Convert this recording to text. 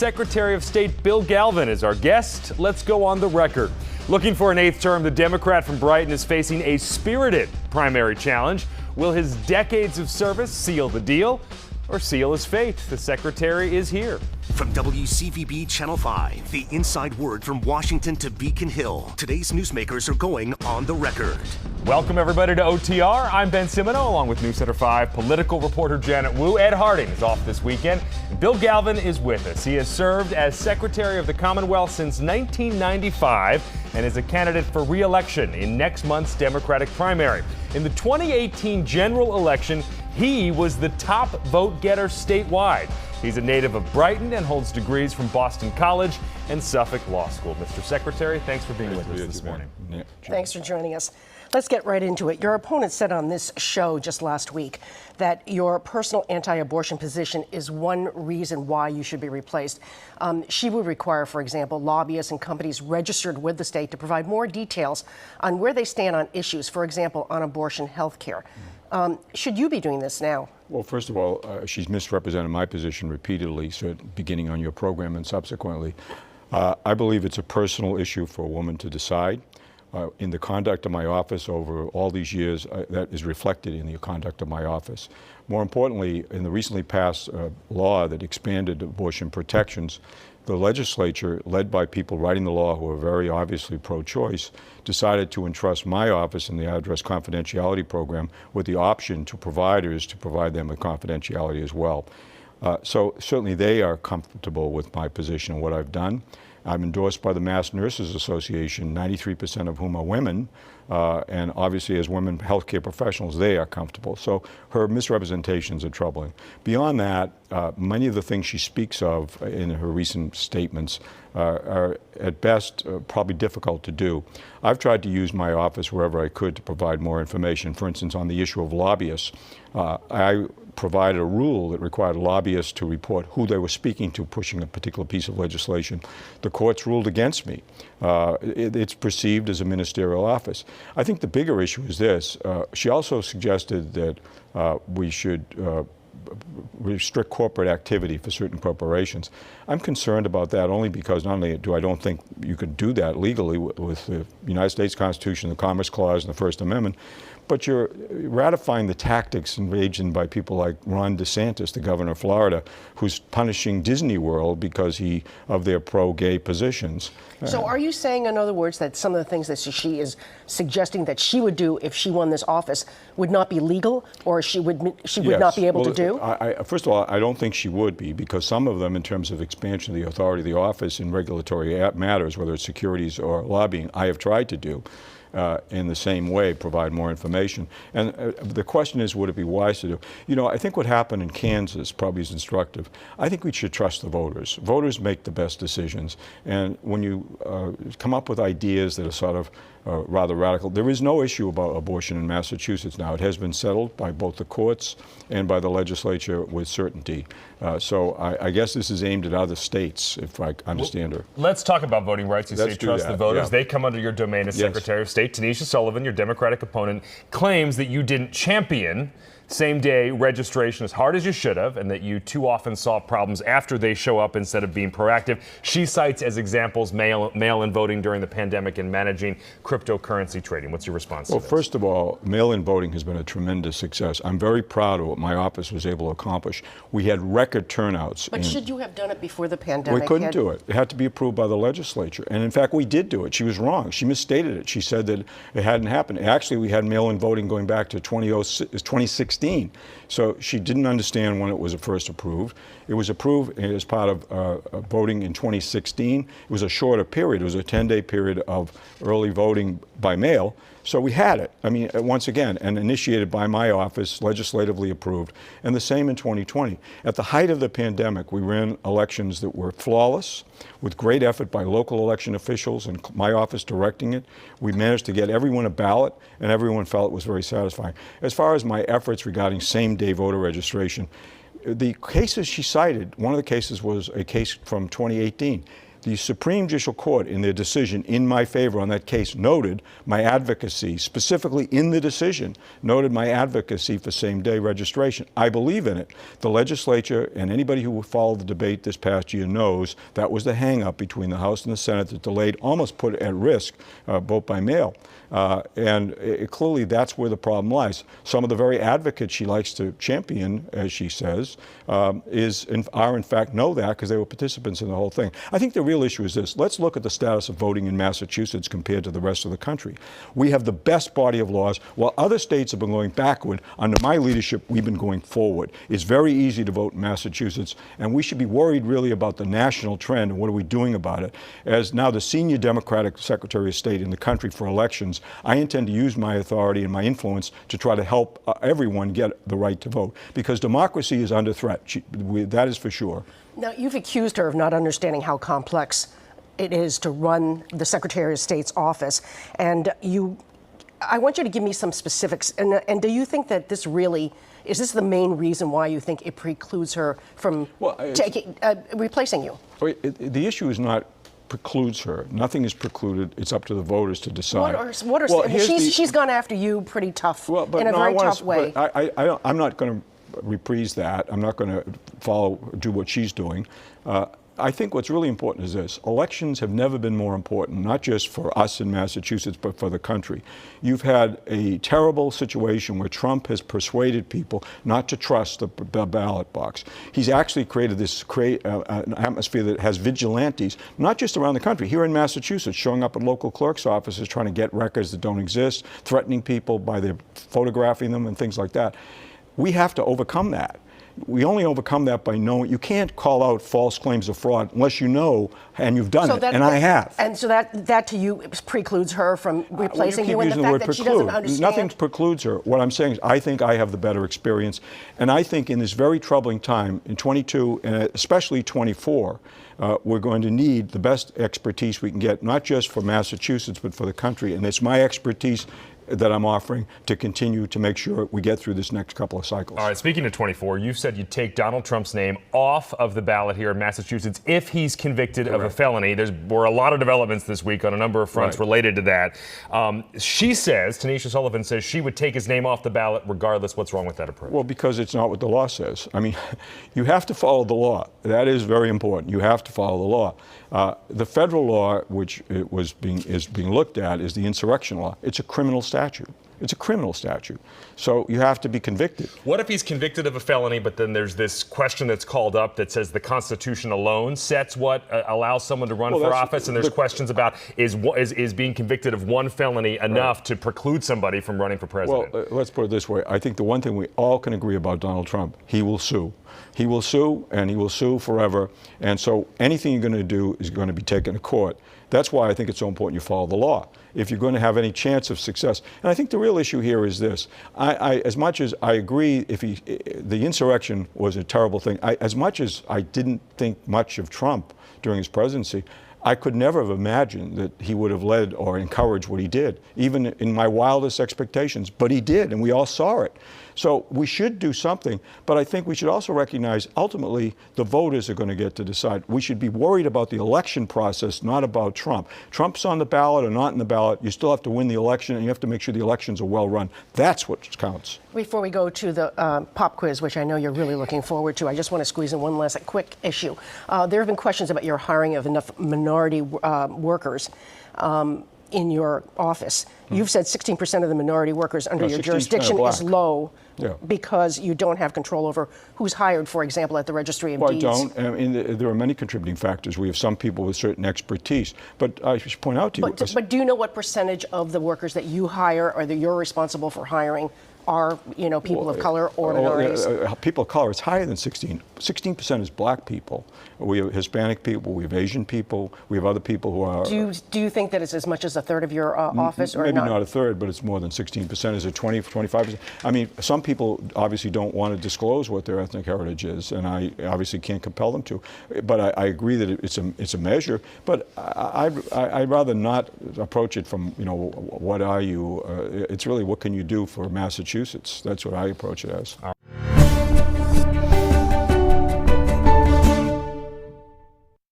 Secretary of State Bill Galvin is our guest. Let's go on the record. Looking for an eighth term, the Democrat from Brighton is facing a spirited primary challenge. Will his decades of service seal the deal or seal his fate? The Secretary is here. From WCVB Channel 5, the inside word from Washington to Beacon Hill. Today's newsmakers are going on the record. Welcome, everybody, to OTR. I'm Ben Cimino, along with News Center 5 political reporter Janet Wu. Ed Harding is off this weekend. Bill Galvin is with us. He has served as Secretary of the Commonwealth since 1995 and is a candidate for re-election in next month's Democratic primary. In the 2018 general election, he was the top vote getter statewide. He's a native of Brighton and holds degrees from Boston College and Suffolk Law School. Mr. Secretary, thanks for being with us this morning. Yeah. Thanks for joining us. Let's get right into it. Your opponent said on this show just last week that your personal anti-abortion position is one reason why you should be replaced. She would require, for example, lobbyists and companies registered with the state to provide more details on where they stand on issues, for example, on abortion health care. Should you be doing this now? Well, first of all, she's misrepresented my position repeatedly, so beginning on your program and subsequently. I believe it's a personal issue for a woman to decide. In the conduct of my office over all these years, that is reflected in the conduct of my office. More importantly, in the recently passed law that expanded abortion protections, the legislature, led by people writing the law who are very obviously pro-choice, decided to entrust my office in the address confidentiality program with the option to providers to provide them with confidentiality as well. So certainly they are comfortable with my position and what I've done. I'm endorsed by the Mass Nurses Association, 93% of whom are women, and obviously as women healthcare professionals, they are comfortable. So her misrepresentations are troubling. Beyond that, many of the things she speaks of in her recent statements are at best probably difficult to do. I've tried to use my office wherever I could to provide more information. For instance, on the issue of lobbyists, I provided a rule that required lobbyists to report who they were speaking to pushing a particular piece of legislation. The courts ruled against me. It's perceived as a ministerial office. I think the bigger issue is this. She also suggested that we should restrict corporate activity for certain corporations. I'm concerned about that only because not only do I don't think you could do that legally with the United States Constitution, the Commerce Clause, and the First Amendment, but you're ratifying the tactics engaged in by people like Ron DeSantis, the governor of Florida, who's punishing Disney World because of their pro-gay positions. So are you saying, in other words, that some of the things that she is suggesting that she would do if she won this office would not be legal, or she would not be able to do? First of all, I don't think she would be, because some of them, in terms of expansion of the authority of the office in regulatory matters, whether it's securities or lobbying, I have tried to do. In the same way, provide more information. And the question is, would it be wise to do? You know, I think what happened in Kansas probably is instructive. I think we should trust the voters. Voters make the best decisions. And when you come up with ideas that are sort of rather radical, there is no issue about abortion in Massachusetts now. It has been settled by both the courts and by the legislature with certainty. So I guess this is aimed at other states, if I understand her. Let's talk about voting rights. You say trust the voters. Yeah. They come under your domain as Secretary of State. Tanisha Sullivan, your Democratic opponent, claims that you didn't champion same-day registration as hard as you should have, and that you too often solve problems after they show up instead of being proactive. She cites as examples mail-in voting during the pandemic and managing cryptocurrency trading. What's your response to this? Well, first of all, mail-in voting has been a tremendous success. I'm very proud of what my office was able to accomplish. We had record turnouts. But should you have done it before the pandemic? We couldn't do it. It had to be approved by the legislature. And in fact, we did do it. She was wrong. She misstated it. She said that it hadn't happened. Actually, we had mail-in voting going back to 2016. So she didn't understand when it was first approved. It was approved as part of voting in 2016. It was a shorter period. It was a 10-day period of early voting by mail. So we had it. I mean, once again, and initiated by my office, legislatively approved, and the same in 2020. At the height of the pandemic, we ran elections that were flawless, with great effort by local election officials and my office directing it. We managed to get everyone a ballot, and everyone felt it was very satisfying. As far as my efforts regarding same-day voter registration, the cases she cited, one of the cases was a case from 2018. The Supreme Judicial Court, in their decision in my favor on that case, noted my advocacy, specifically in the decision, noted my advocacy for same-day registration. I believe in it. The legislature and anybody who followed the debate this past year knows that was the hang-up between the House and the Senate that delayed, almost put at risk, vote by mail. Clearly that's where the problem lies. Some of the very advocates she likes to champion, as she says, are in fact know that because they were participants in the whole thing. I think the real issue is this. Let's look at the status of voting in Massachusetts compared to the rest of the country. We have the best body of laws. While other states have been going backward, under my leadership, we've been going forward. It's very easy to vote in Massachusetts, and we should be worried really about the national trend and what are we doing about it. As now the senior Democratic Secretary of State in the country for elections, I intend to use my authority and my influence to try to help everyone get the right to vote, because democracy is under threat. That is for sure. Now, you've accused her of not understanding how complex it is to run the Secretary of State's office, and I want you to give me some specifics. And do you think that this really is this the main reason why you think it precludes her from replacing you? The issue is not precludes her. Nothing is precluded. It's up to the voters to decide. She's gone after you pretty tough, in a very tough way. I'm not going to reprise that. I'm not going to do what she's doing. I think what's really important is this. Elections have never been more important, not just for us in Massachusetts, but for the country. You've had a terrible situation where Trump has persuaded people not to trust the ballot box. He's actually created this an atmosphere that has vigilantes, not just around the country, here in Massachusetts, showing up at local clerks' offices trying to get records that don't exist, threatening people by their photographing them and things like that. We have to overcome that. We only overcome that by knowing. You can't call out false claims of fraud unless you know and you've done it, and I have. And so that to you precludes her from replacing you, and the fact that she doesn't understand. Nothing precludes her. What I'm saying is I think I have the better experience, and I think in this very troubling time, in 22 and especially 24, we're going to need the best expertise we can get, not just for Massachusetts, but for the country. And it's my expertise that I'm offering to continue to make sure we get through this next couple of cycles. All right, speaking of 24, you said you'd take Donald Trump's name off of the ballot here in Massachusetts if he's convicted of a felony. There were a lot of developments this week on a number of fronts related to that. She says, Tanisha Sullivan says, she would take his name off the ballot regardless. What's wrong with that approach? Well, because it's not what the law says. I mean, you have to follow the law. That is very important. You have to follow the law. The federal law, which is being looked at, is the insurrection law. It's a criminal statute. It's a criminal statute. So you have to be convicted. What if he's convicted of a felony, but then there's this question that's called up that says the Constitution alone sets what allows someone to run for office, and there's questions about is being convicted of one felony enough to preclude somebody from running for president? Well, let's put it this way. I think the one thing we all can agree about Donald Trump, he will sue. He will sue, and he will sue forever. And so anything you're going to do is going to be taken to court. That's why I think it's so important you follow the law if you're going to have any chance of success. And I think the real issue here is this. As much as I agree the insurrection was a terrible thing, as much as I didn't think much of Trump during his presidency, I could never have imagined that he would have led or encouraged what he did, even in my wildest expectations. But he did, and we all saw it. So we should do something, but I think we should also recognize ultimately the voters are going to get to decide. We should be worried about the election process, not about Trump. Trump's on the ballot or not in the ballot. You still have to win the election, and you have to make sure the elections are well run. That's what counts. Before we go to the pop quiz, which I know you're really looking forward to, I just want to squeeze in one last quick issue. There have been questions about your hiring of enough minority workers in your office. You've said 16% of the minority workers under your jurisdiction is low because you don't have control over who's hired, for example, at the Registry of Deeds. I don't. I mean, there are many contributing factors. We have some people with certain expertise. But I should point out to you... But do you know what percentage of the workers that you hire or that you're responsible for hiring are, people of color or minorities? People of color, it's higher than 16. 16% is black people. We have Hispanic people, we have Asian people, we have other people who are... Do you think that it's as much as a third of your office or maybe not a third, but it's more than 16%. Is it 20, 25%? I mean, some people obviously don't want to disclose what their ethnic heritage is, and I obviously can't compel them to. But I agree that it's a measure, but I'd rather not approach it from, what are you? It's really what can you do for Massachusetts? That's what I approach it as.